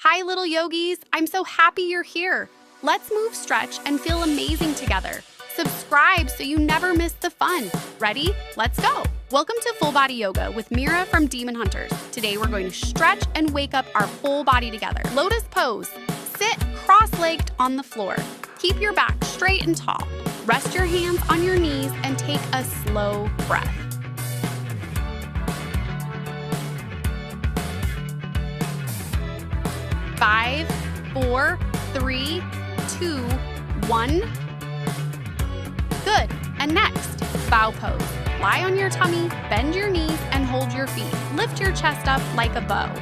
Hi, little yogis. I'm so happy you're here. Let's move, stretch, and feel amazing together. Subscribe so you never miss the fun. Ready? Let's go. Welcome to Full Body Yoga with Mira from Demon Hunters. Today we're going to stretch and wake up our whole body together. Lotus pose. Sit cross-legged on the floor. Keep your back straight and tall. Rest your hands on your knees and take a slow breath. Five, 4, 3, 2, 1. Good. And next, bow pose. Lie on your tummy, bend your knees, and hold your feet. Lift your chest up like a bow.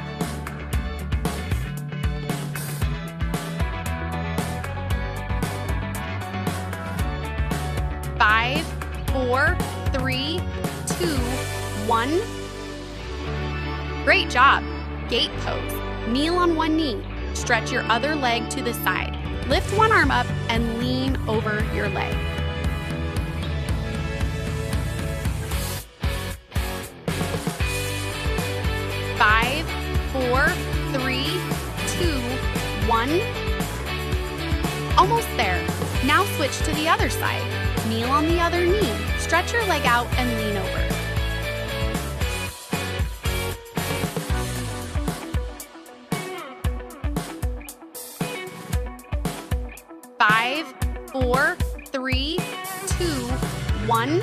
Five, 4, 3, 2, 1. Great job. Gate pose. Kneel on one knee. Stretch your other leg to the side. Lift one arm up and lean over your leg. Five, 4, 3, 2, 1. Almost there. Now switch to the other side. Kneel on the other knee. Stretch your leg out and lean over. Five, 4, 3, 2, 1.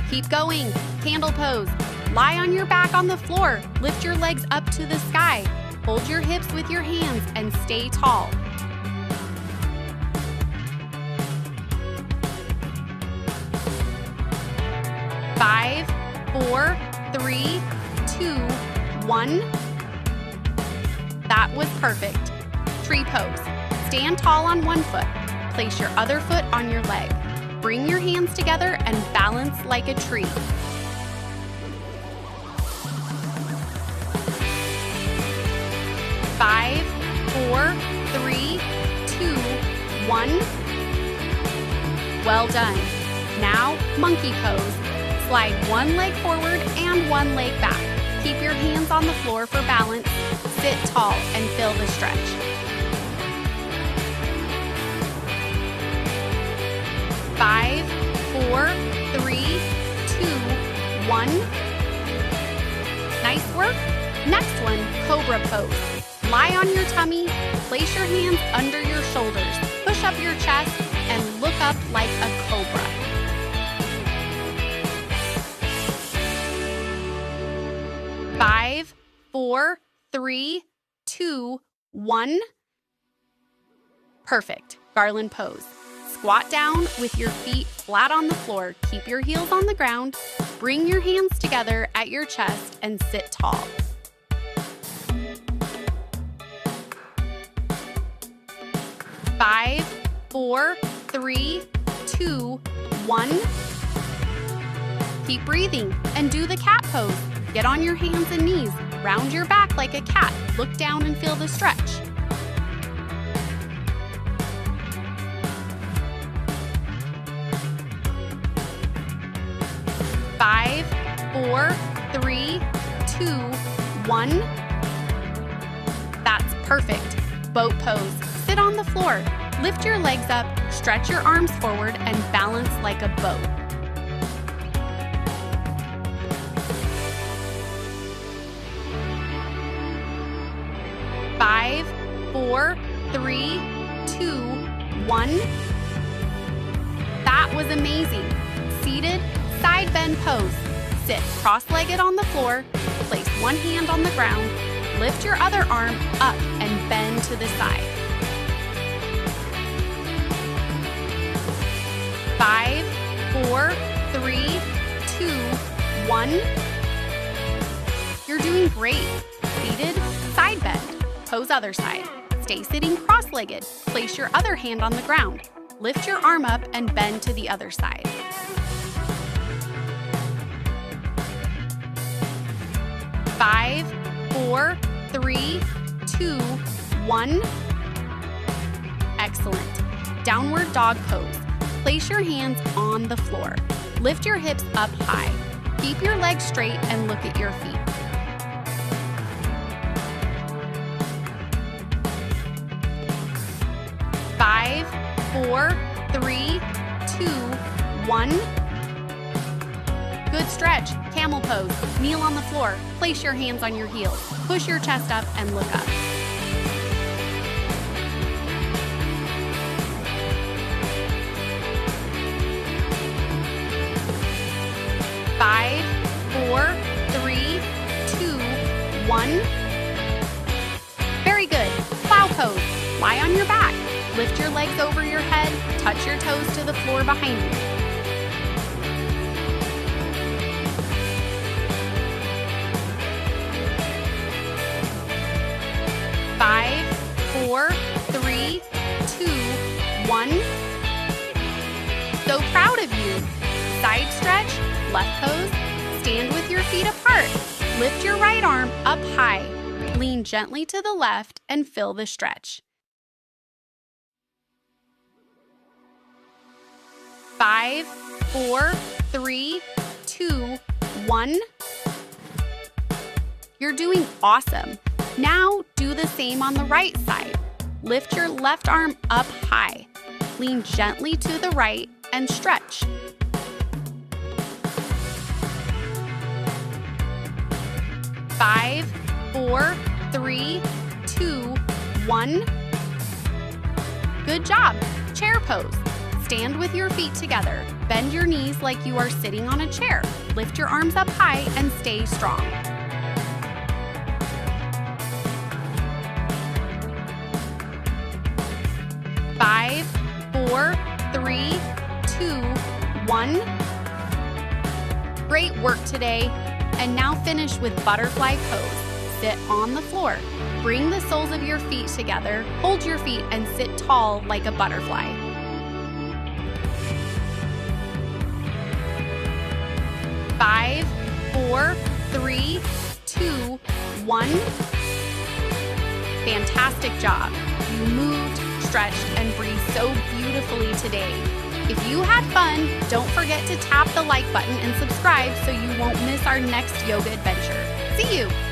Keep going. Candle pose. Lie on your back on the floor. Lift your legs up to the sky. Hold your hips with your hands and stay tall. Five, 4, 3, 2, 1. That was perfect. Tree pose. Stand tall on one foot. Place your other foot on your leg. Bring your hands together and balance like a tree. Five, 4, 3, 2, 1. Well done. Now, monkey pose. Slide one leg forward and one leg back. Keep your hands on the floor for balance. Sit tall and feel the stretch. Five, 4, 3, 2, 1. Nice work. Next one, cobra pose. Lie on your tummy, place your hands under your shoulders, push up your chest, and look up like a cobra. Five, 4, 3, 2, 1. Perfect. Garland pose. Squat down with your feet flat on the floor. Keep your heels on the ground. Bring your hands together at your chest and sit tall. Five, 4, 3, 2, 1. Keep breathing and do the cat pose. Get on your hands and knees. Round your back like a cat. Look down and feel the stretch. Five, 4, 3, 2, 1. That's perfect. Boat pose. Sit on the floor. Lift your legs up, stretch your arms forward, and balance like a boat. Five, 4, 3, 2, 1. That was amazing. Seated, side bend pose. Sit cross-legged on the floor. Place one hand on the ground. Lift your other arm up and bend to the side. Five, 4, 3, 2, 1. You're doing great. Seated, side bend. Pose other side. Stay sitting cross-legged. Place your other hand on the ground. Lift your arm up and bend to the other side. Five, 4, 3, 2, 1. Excellent. Downward dog pose. Place your hands on the floor. Lift your hips up high. Keep your legs straight and look at your feet. 4, 3, 2, 1. Good stretch. Camel pose. Kneel on the floor. Place your hands on your heels. Push your chest up and look up. 5, 4, 3, 2, 1. Very good. Plow pose. Lie on your back. Lift your legs over your head. Touch your toes to the floor behind you. 5, 4, 3, 2, 1. So proud of you. Side stretch, left pose, stand with your feet apart. Lift your right arm up high. Lean gently to the left and fill the stretch. 5, 4, 3, 2, 1. You're doing awesome. Now do the same on the right side. Lift your left arm up high. Lean gently to the right and stretch. 5, 4, 3, 2, 1. Good job. Chair pose. Stand with your feet together. Bend your knees like you are sitting on a chair. Lift your arms up high and stay strong. 5, 4, 3, 2, 1. Great work today. And now finish with butterfly pose. Sit on the floor. Bring the soles of your feet together. Hold your feet and sit tall like a butterfly. 5, 4, 3, 2, 1. Fantastic job. You moved, stretched, and breathed so beautifully today. If you had fun, don't forget to tap the like button and subscribe so you won't miss our next yoga adventure. See you!